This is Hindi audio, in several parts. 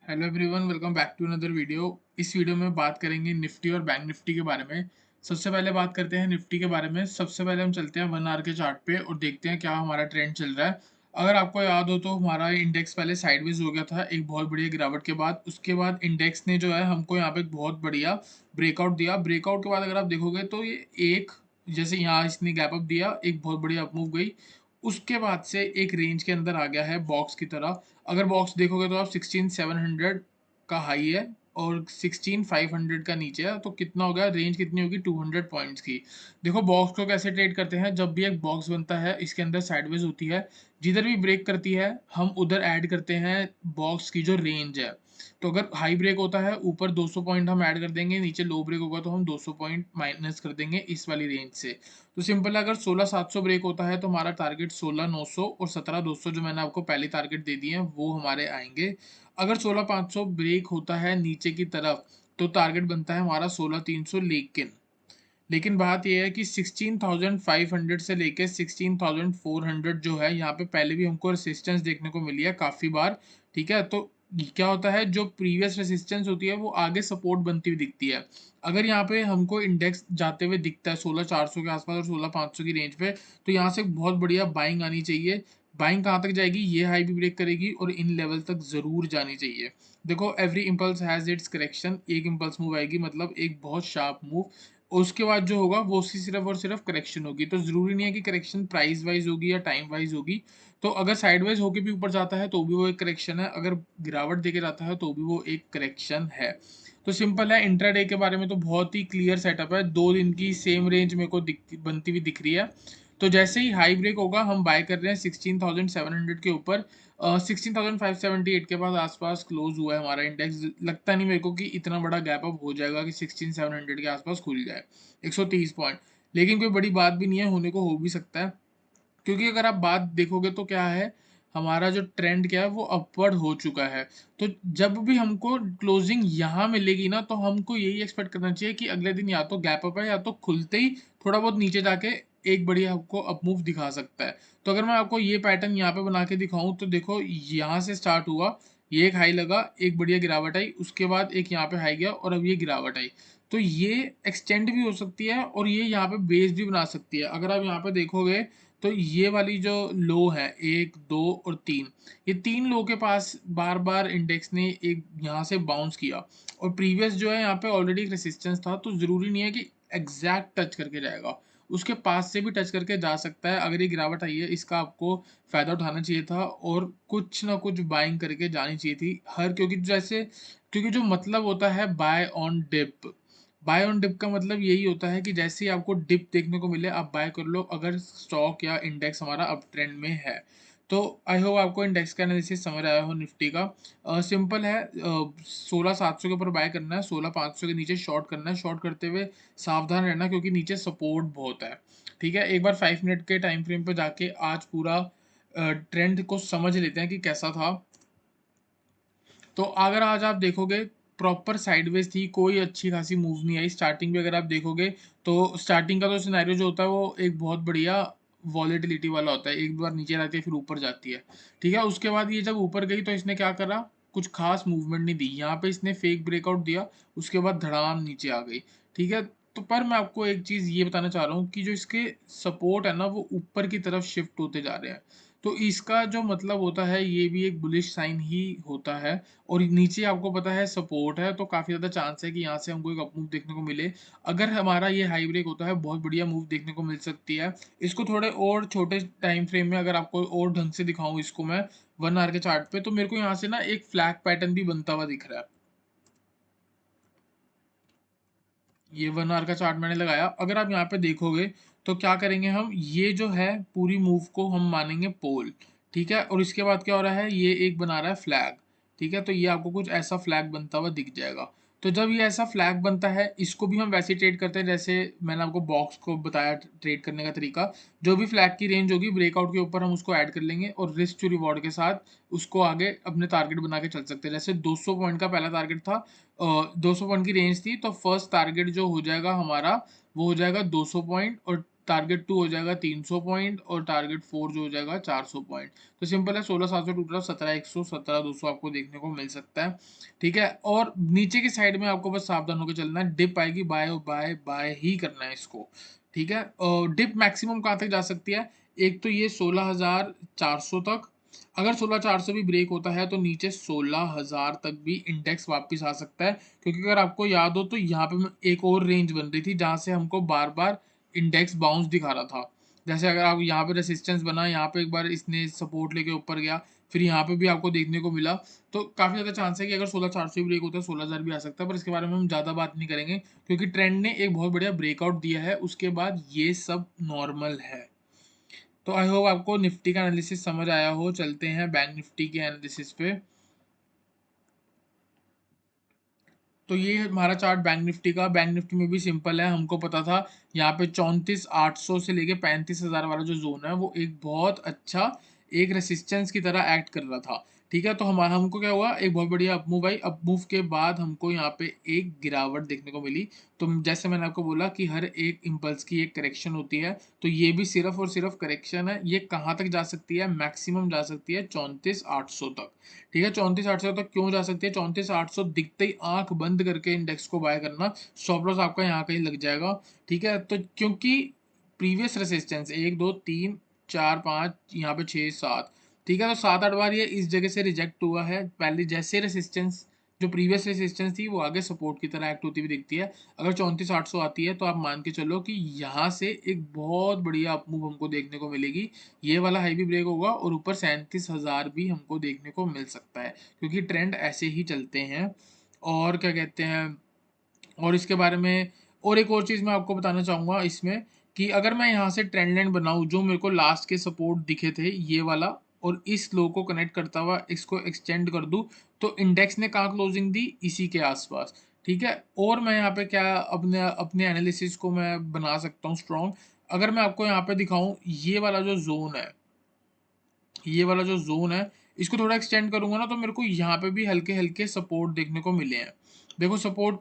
Hello everyone, welcome back to another video. इस वीडियो में बात करेंगे निफ्टी और बैंक निफ्टी के बारे में। सबसे पहले बात करते हैं निफ्टी के बारे में। सबसे पहले हम चलते हैं 1 आवर के चार्ट पे और देखते हैं क्या हमारा ट्रेंड चल रहा है। अगर आपको याद हो तो हमारा इंडेक्स पहले साइडवेज हो गया था एक बहुत बढ़िया गिरावट के बाद। उसके बाद इंडेक्स ने जो है हमको यहाँ पे एक बहुत बढ़िया ब्रेकआउट दिया। ब्रेकआउट के बाद अगर आप देखोगे तो ये एक जैसे यहाँ इसने गैप अप दिया, एक बहुत बढ़िया अपमूव गई। उसके बाद से एक रेंज के अंदर आ गया है बॉक्स की तरह। अगर बॉक्स देखोगे तो आप 16,700 का हाई है और 16,500 का नीचे है, तो कितना हो गया, रेंज कितनी होगी 200 पॉइंट्स की। देखो बॉक्स को कैसे ट्रेड करते हैं, जब भी एक बॉक्स बनता है इसके अंदर साइडवेज होती है, जिधर भी ब्रेक करती है हम उधर ऐड करते हैं बॉक्स की जो रेंज है। तो अगर हाई ब्रेक होता है ऊपर 200 पॉइंट हम ऐड कर देंगे, नीचे लो ब्रेक होगा तो हम 200 पॉइंट माइनस कर देंगे इस वाली रेंज से। तो सिंपल है, अगर 16,700 ब्रेक होता है तो हमारा टारगेट 16,900 और 17,200 जो मैंने आपको पहले टारगेट दे दिए हैं वो हमारे आएंगे। अगर 16,500 ब्रेक होता है नीचे की तरफ तो टारगेट बनता है हमारा 16,300। लेकिन बात ये है कि 16,500 से लेके 16,400 जो है यहाँ पे पहले भी हमको रेसिस्टेंस देखने को मिली है काफ़ी बार। ठीक है, तो क्या होता है, जो प्रीवियस रेसिस्टेंस होती है वो आगे सपोर्ट बनती हुई दिखती है। अगर यहाँ पे हमको इंडेक्स जाते हुए दिखता है 16,400 के आसपास और 16,500 की रेंज पे, तो यहाँ से बहुत बढ़िया बाइंग आनी चाहिए। बाइंग कहाँ तक जाएगी, ये हाई भी ब्रेक करेगी और इन लेवल तक ज़रूर जानी चाहिए। देखो every impulse has its correction. एक इम्पल्स मूव आएगी मतलब एक बहुत शार्प मूव, उसके बाद जो होगा वो उसकी सिर्फ और सिर्फ करेक्शन होगी। तो ज़रूरी नहीं है कि करेक्शन प्राइस वाइज होगी या टाइम वाइज होगी। तो अगर साइडवाइज होके भी ऊपर जाता है तो भी वो एक करेक्शन है, अगर गिरावट देके जाता है तो भी वो एक करेक्शन है। तो सिंपल है, इंट्राडे के बारे में तो बहुत ही क्लियर सेटअप है। 2 दिन की सेम रेंज मेरे को बनती हुई दिख रही है। तो जैसे ही हाई ब्रेक होगा हम बाय कर रहे हैं 16,700 के ऊपर। 16,578 के बाद आसपास क्लोज हुआ है हमारा इंडेक्स। लगता नहीं मेरे को कि इतना बड़ा गैप अप हो जाएगा कि 16,700 के आसपास खुल जाए 130 पॉइंट। लेकिन कोई बड़ी बात भी नहीं है, होने को हो भी सकता है। क्योंकि अगर आप बात देखोगे तो क्या है, हमारा जो ट्रेंड क्या है वो अपवर्ड हो चुका है। तो जब भी हमको क्लोजिंग यहाँ मिलेगी ना तो हमको यही एक्सपेक्ट करना चाहिए कि अगले दिन या तो गैप अप है या तो खुलते ही थोड़ा बहुत नीचे जाके एक बढ़िया आपको अपमूव दिखा सकता है। तो अगर मैं आपको ये पैटर्न यहाँ पे बना के दिखाऊं तो देखो यहाँ से स्टार्ट हुआ, ये एक हाई लगा, एक बढ़िया गिरावट आई, उसके बाद एक यहाँ पे हाई गया और अब ये गिरावट आई। तो ये एक्सटेंड भी हो सकती है और ये यहाँ पे बेस भी बना सकती है। अगर आप यहाँ पे देखोगे तो ये वाली जो लो है 1, 2 और 3, ये 3 लो के पास बार-बार इंडेक्स ने एक यहाँ से बाउंस किया और प्रीवियस जो है यहाँ पे ऑलरेडी एक रेजिस्टेंस था, तो ज़रूरी नहीं है कि एग्ज़ैक्ट टच करके जाएगा। उसके पास से भी टच करके जा सकता है। अगर ये गिरावट आई है इसका आपको फ़ायदा उठाना चाहिए था और कुछ ना कुछ बाइंग करके जानी चाहिए थी हर, क्योंकि जो मतलब होता है बाय ऑन डिप का मतलब यही होता है कि जैसे ही आपको डिप देखने को मिले आप बाय कर लो, अगर स्टॉक या इंडेक्स हमारा अप ट्रेंड में है। तो आई होप आपको इंडेक्स का एनालिसिस समझ आया हो निफ्टी का। सिंपल है, 16,700 के ऊपर बाय करना है, 16,500 के नीचे शॉर्ट करना है। शॉर्ट करते हुए सावधान रहना क्योंकि नीचे सपोर्ट बहुत है। ठीक है, एक बार 5 मिनट के टाइम फ्रेम पे जाके आज पूरा ट्रेंड को समझ लेते हैं कि कैसा था। तो अगर आज आप देखोगे प्रॉपर साइडवेज थी, कोई अच्छी खासी मूव नहीं आई। स्टार्टिंग भी अगर आप देखोगे तो स्टार्टिंग का तो सिनेरियो जो होता है वो एक बहुत बढ़िया वॉलेटिलिटी वाला होता है, एक बार नीचे आती है फिर ऊपर जाती है। ठीक है, उसके बाद ये जब ऊपर गई तो इसने क्या करा, कुछ खास मूवमेंट नहीं दी, यहाँ पे इसने फेक ब्रेकआउट दिया, उसके बाद धड़ाम नीचे आ गई। ठीक है, तो पर मैं आपको एक चीज़ ये बताना चाह रहा हूँ कि जो इसके सपोर्ट है ना वो ऊपर की तरफ शिफ्ट होते जा रहे हैं। तो इसका जो मतलब होता है ये भी एक बुलिश साइन ही होता है। और नीचे आपको पता है सपोर्ट है, तो काफ़ी ज़्यादा चांस है कि यहाँ से हमको एक अप मूव देखने को मिले। अगर हमारा ये हाई ब्रेक होता है बहुत बढ़िया मूव देखने को मिल सकती है। इसको थोड़े और छोटे टाइम फ्रेम में अगर आपको और ढंग से दिखाऊं इसको मैं 1 आवर के चार्ट पे, तो मेरे को यहाँ से ना एक फ्लैग पैटर्न भी बनता हुआ दिख रहा है। ये 1 आवर का चार्ट मैंने लगाया, अगर आप यहाँ पे देखोगे तो क्या करेंगे हम, ये जो है पूरी मूव को हम मानेंगे पोल। ठीक है, और इसके बाद क्या हो रहा है, ये एक बना रहा है फ्लैग। ठीक है, तो ये आपको कुछ ऐसा फ्लैग बनता हुआ दिख जाएगा। तो जब ये ऐसा फ्लैग बनता है इसको भी हम वैसे ट्रेड करते हैं जैसे मैंने आपको बॉक्स को बताया ट्रेड करने का तरीका। जो भी फ्लैग की रेंज होगी ब्रेकआउट के ऊपर हम उसको ऐड कर लेंगे और रिस्क टू रिवॉर्ड के साथ उसको आगे अपने टारगेट बना के चल सकते हैं। जैसे 200 पॉइंट का पहला टारगेट था, 200 पॉइंट की रेंज थी, तो फर्स्ट टारगेट जो हो जाएगा हमारा वो हो जाएगा 200 पॉइंट और टारगेट 2 हो जाएगा 300 पॉइंट और टारगेट 4 जो हो जाएगा 400 पॉइंट। तो सिंपल है, 16,700 टूट रहा, 17,100, 17,200 आपको देखने को मिल सकता है। ठीक है, और नीचे की साइड में आपको बस सावधान होकर चलना है, डिप आएगी बाय बाय बाय ही करना है इसको। ठीक है, और डिप मैक्सिमम कहाँ तक जा सकती है, एक तो ये 16,400 तक, अगर 16,400 भी ब्रेक होता है तो नीचे 16,000 तक भी इंडेक्स वापस आ सकता है। क्योंकि अगर आपको याद हो तो यहाँ पे एक और रेंज बन रही थी जहाँ से हमको बार बार इंडेक्स बाउंस दिखा रहा था। जैसे अगर आप यहाँ पे रेसिस्टेंस बना, यहाँ पे एक बार इसने सपोर्ट लेके ऊपर गया, फिर यहाँ पे भी आपको देखने को मिला, तो काफ़ी ज़्यादा चांस है कि अगर 16,400 भी ब्रेक होता है 16,000 भी आ सकता है, पर इसके बारे में हम ज़्यादा बात नहीं करेंगे क्योंकि ट्रेंड ने एक बहुत बढ़िया ब्रेकआउट दिया है, उसके बाद ये सब नॉर्मल है। तो आई होप आपको निफ्टी का एनालिसिस समझ आया हो। चलते हैं बैंक निफ्टी के एनालिसिस पे। तो ये हमारा चार्ट बैंक निफ्टी का। बैंक निफ्टी में भी सिंपल है, हमको पता था यहाँ पे 34,800 से लेके 35,000 वाला जो जोन है वो एक बहुत अच्छा एक रेसिस्टेंस की तरह एक्ट कर रहा था। ठीक है, तो हमारा हमको क्या हुआ, एक बहुत बढ़िया अपमूव आई। अपमूव के बाद हमको यहाँ पे एक गिरावट देखने को मिली। तो जैसे मैंने आपको बोला कि हर एक इम्पल्स की एक करेक्शन होती है, तो ये भी सिर्फ और सिर्फ करेक्शन है। ये कहाँ तक जा सकती है, मैक्सिमम जा सकती है 34,800 तक। ठीक है, 34,800 तक क्यों जा सकती है, 34,800 दिखते ही आंख बंद करके इंडेक्स को बाय करना, स्टॉप लॉस आपका यहाँ कहीं लग जाएगा। ठीक है, तो क्योंकि प्रीवियस रेसिस्टेंस 1 2 3 4 5 यहाँ पे 6 7, ठीक है, तो 7 8 बार ये इस जगह से रिजेक्ट हुआ है। पहले जैसे रेसिस्टेंस जो प्रीवियस रेसिस्टेंस थी वो आगे सपोर्ट की तरह एक्ट होती हुई दिखती है। अगर 34,800 आती है तो आप मान के चलो कि यहाँ से एक बहुत बढ़िया अपमूव हमको देखने को मिलेगी। ये वाला हाई भी ब्रेक होगा और ऊपर 37,000 भी हमको देखने को मिल सकता है, क्योंकि ट्रेंड ऐसे ही चलते हैं। और क्या कहते हैं, और इसके बारे में और एक और चीज़ मैं आपको बताना चाहूँगा इसमें, कि अगर मैं यहाँ से ट्रेंड लाइन बनाऊँ जो मेरे को लास्ट के सपोर्ट दिखे थे ये वाला, और इस लो को कनेक्ट करता हुआ इसको एक्सटेंड कर दूँ, तो इंडेक्स ने कहाँ क्लोजिंग दी, इसी के आसपास। ठीक है, और मैं यहाँ पे क्या अपने अपने एनालिसिस को मैं बना सकता हूँ स्ट्रॉन्ग। अगर मैं आपको यहाँ पे दिखाऊँ, ये वाला जो जोन है, ये वाला जो ज़ोन है, इसको थोड़ा एक्सटेंड करूँगा ना तो मेरे को यहाँ पे भी हल्के-हल्के सपोर्ट देखने को मिले हैं। देखो सपोर्ट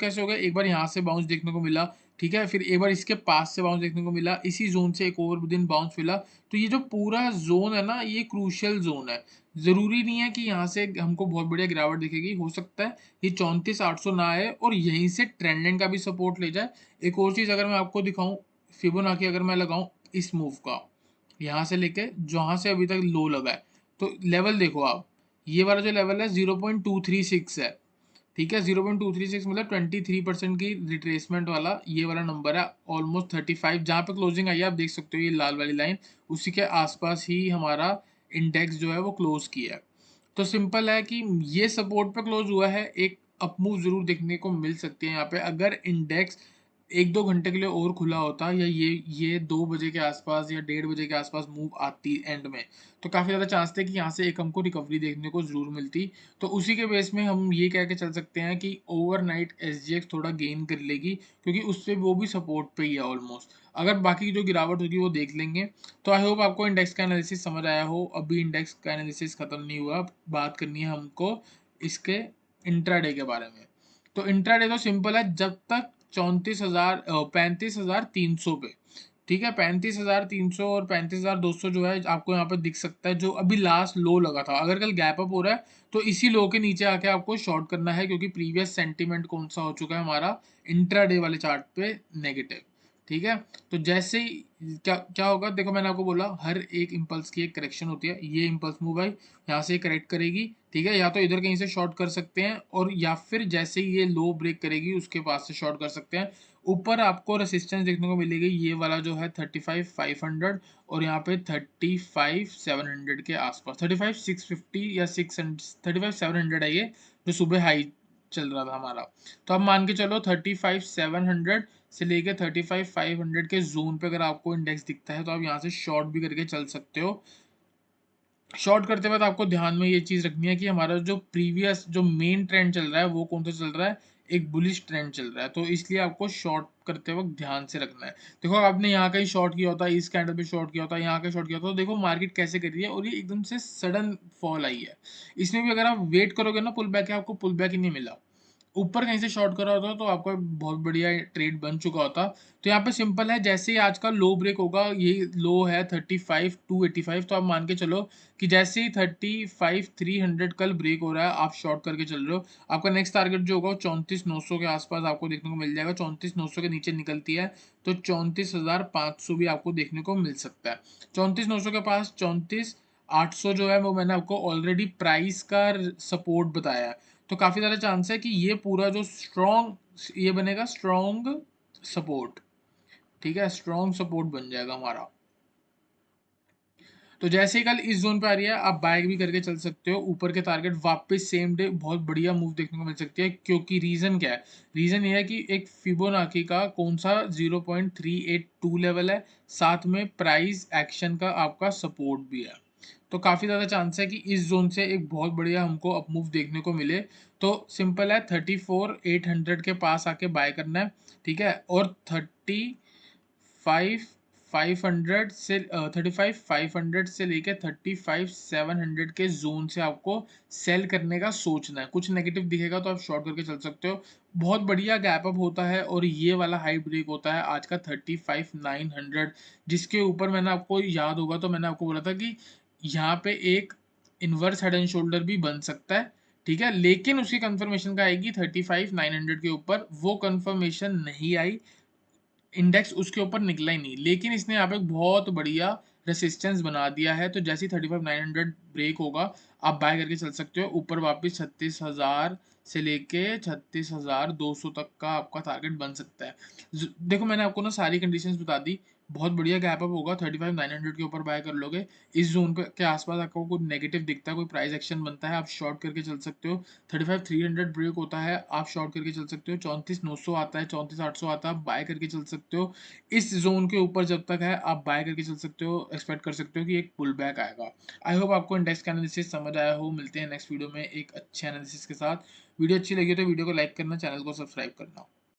कैसे हो गया, एक बार यहाँ से बाउंस देखने को मिला, ठीक है? फिर एक बार इसके पास से बाउंस देखने को मिला, इसी ज़ोन से एक और दिन बाउंस मिला। तो ये जो पूरा ज़ोन है ना, ये क्रूशियल ज़ोन है। ज़रूरी नहीं है कि यहाँ से हमको बहुत बढ़िया गिरावट दिखेगी, हो सकता है ये 34,800 ना आए और यहीं से ट्रेंड लाइन का भी सपोर्ट ले जाए। एक और चीज़ अगर मैं आपको दिखाऊँ, फिबोनाची अगर मैं लगाऊँ इस मूव का, यहाँ से लेके जहाँ से अभी तक लो लगा है, तो लेवल देखो आप, ये वाला जो लेवल है 0.236 है। ठीक है, 0.236 मतलब 23% की रिट्रेसमेंट वाला ये वाला नंबर है। ऑलमोस्ट 35 जहाँ पे क्लोजिंग आई है आप देख सकते हो, ये लाल वाली लाइन, उसी के आसपास ही हमारा इंडेक्स जो है वो क्लोज किया है। तो सिंपल है कि ये सपोर्ट पे क्लोज हुआ है, एक अपमूव जरूर देखने को मिल सकती है यहाँ पे। अगर इंडेक्स 1 2 घंटे के लिए और खुला होता, या ये 2 बजे के आसपास या 1:30 बजे के आसपास मूव आती एंड में, तो काफ़ी ज़्यादा चांस थे कि यहाँ से एक हमको रिकवरी देखने को ज़रूर मिलती। तो उसी के बेस में हम ये कह के चल सकते हैं कि ओवरनाइट एसजीएक्स थोड़ा गेन कर लेगी, क्योंकि उससे वो भी सपोर्ट पे ही है ऑलमोस्ट। अगर बाकी की जो गिरावट होगी वो देख लेंगे। तो आई होप आपको इंडेक्स का एनालिसिस समझ आया हो। अभी इंडेक्स का एनालिसिस खत्म नहीं हुआ, बात करनी है हमको इसके इंट्राडे के बारे में। तो इंट्राडे तो सिंपल है, जब तक 35,300 पे, ठीक है, 35,300 और 35,200 जो है आपको यहाँ पे दिख सकता है, जो अभी लास्ट लो लगा था। अगर कल गैप अप हो रहा है तो इसी लो के नीचे आके आपको शॉर्ट करना है, क्योंकि प्रीवियस सेंटीमेंट कौन सा हो चुका है हमारा इंट्राडे वाले चार्ट पे, नेगेटिव। ठीक है, तो जैसे ही क्या क्या होगा, देखो मैंने आपको बोला हर एक इम्पल्स की एक करेक्शन होती है। ये इम्पल्स मूव आई, यहाँ से करेक्ट करेगी, ठीक है, या तो इधर कहीं से शॉर्ट कर सकते हैं, और या फिर जैसे ही ये लो ब्रेक करेगी उसके पास से शॉर्ट कर सकते हैं। ऊपर आपको रेसिस्टेंस देखने को मिलेगी, ये वाला जो है 35,500, और यहाँ पे 35,700 के आसपास, 35,650 या 35,700 है ये, जो सुबह हाई चल रहा था हमारा। तो अब मान के चलो 35,700 से लेके 35,500 के जोन पे अगर आपको इंडेक्स दिखता है तो आप यहाँ से शॉर्ट भी करके चल सकते हो। शॉर्ट करते वक्त आपको ध्यान में ये चीज़ रखनी है कि हमारा जो प्रीवियस जो मेन ट्रेंड चल रहा है वो कौन सा चल रहा है, एक बुलिश ट्रेंड चल रहा है, तो इसलिए आपको शॉर्ट करते वक्त ध्यान से रखना है। देखो आपने यहाँ कहीं शॉर्ट किया होता है, इस कैंडल पे शॉर्ट किया होता है, यहाँ का शॉर्ट किया होता है, तो देखो मार्केट कैसे कर रही है, और ये एकदम से सडन फॉल आई है। इसमें भी अगर आप वेट करोगे ना पुल बैक है, आपको पुल बैक ही नहीं मिला। ऊपर कहीं से शॉर्ट करा होता तो आपका बहुत बढ़िया ट्रेड बन चुका होता। तो यहाँ पे सिंपल है, जैसे ही आज का लो ब्रेक होगा, ये लो है 35,285, तो आप मान के चलो कि जैसे ही 35,300 कल ब्रेक हो रहा है, आप शॉर्ट करके चल रहे हो, आपका नेक्स्ट टारगेट जो होगा वो 34,900 के आसपास आपको देखने को मिल जाएगा। 34,900 के नीचे निकलती है तो 34,500 भी आपको देखने को मिल सकता है। 34,900 के पास 34,800 जो है वो मैंने आपको ऑलरेडी प्राइस का सपोर्ट बताया है। तो काफ़ी ज़्यादा चांस है कि ये पूरा जो ये बनेगा स्ट्रॉन्ग सपोर्ट, ठीक है? स्ट्रॉन्ग सपोर्ट बन जाएगा हमारा। तो जैसे ही कल इस ज़ोन पे आ रही है, आप बाय भी करके चल सकते हो। ऊपर के टारगेट वापस सेम डे बहुत बढ़िया मूव देखने को मिल सकती है, क्योंकि रीज़न क्या है? रीज़न ये है कि एक फिबोनाची का कौन-सा 0.382 लेवल है, साथ में प्राइस एक्शन का आपका सपोर्ट भी है। तो काफ़ी ज़्यादा चांस है कि इस ज़ोन से एक बहुत बढ़िया हमको अप मूव देखने को मिले। तो सिंपल है, 34,800 के पास आके बाय करना है, ठीक है? और 35,500 से 35,500 से लेके 35,700 के ज़ोन से आपको सेल करने का सोचना है। कुछ नेगेटिव दिखेगा तो आप शॉर्ट करके चल सकते हो। बहुत बढ़िया गैप अप होता है और ये वाला हाई ब्रेक होता है आज का 35,900, जिसके ऊपर मैंने आपको याद होगा तो मैंने आपको बोला था कि यहाँ पे एक इन्वर्स हेड एंड शोल्डर भी बन सकता है, ठीक है? लेकिन उसकी कंफर्मेशन का आएगी 35,900 के ऊपर, वो कंफर्मेशन नहीं आई। इंडेक्स उसके ऊपर निकला ही नहीं, लेकिन इसने यहाँ पे एक बहुत बढ़िया रेसिस्टेंस बना दिया है। तो जैसे ही 35,900 ब्रेक होगा, आप बाय करके चल सकते हो। ऊपर वापस 36,000 से लेके 36,200 तक का आपका टारगेट बन सकता है। देखो, मैंने आपको ना सारी कंडीशंस बता दी। बहुत बढ़िया गैप अप होगा, 35,900 के ऊपर बाय कर लोगे। इस जोन पे के आसपास आपको कोई नेगेटिव दिखता है, कोई प्राइस एक्शन बनता है, आप शॉर्ट करके चल सकते हो। 35,300 ब्रेक होता है, आप शॉर्ट करके चल सकते हो। 34,900 आता है, 34,800 आता है, आप बाय करके चल सकते हो। इस ज़ोन के ऊपर जब तक है, आप बाय करके चल सकते हो। एक्सपेक्ट कर सकते हो कि एक पुल बैक आएगा। आई होप आपको इंडेक्स का एनालिसिस समझ आया हो। मिलते हैं नेक्स्ट वीडियो में एक अच्छे एनालिसिस के साथ। वीडियो अच्छी लगी हो तो वीडियो को लाइक करना, चैनल को सब्सक्राइब करना।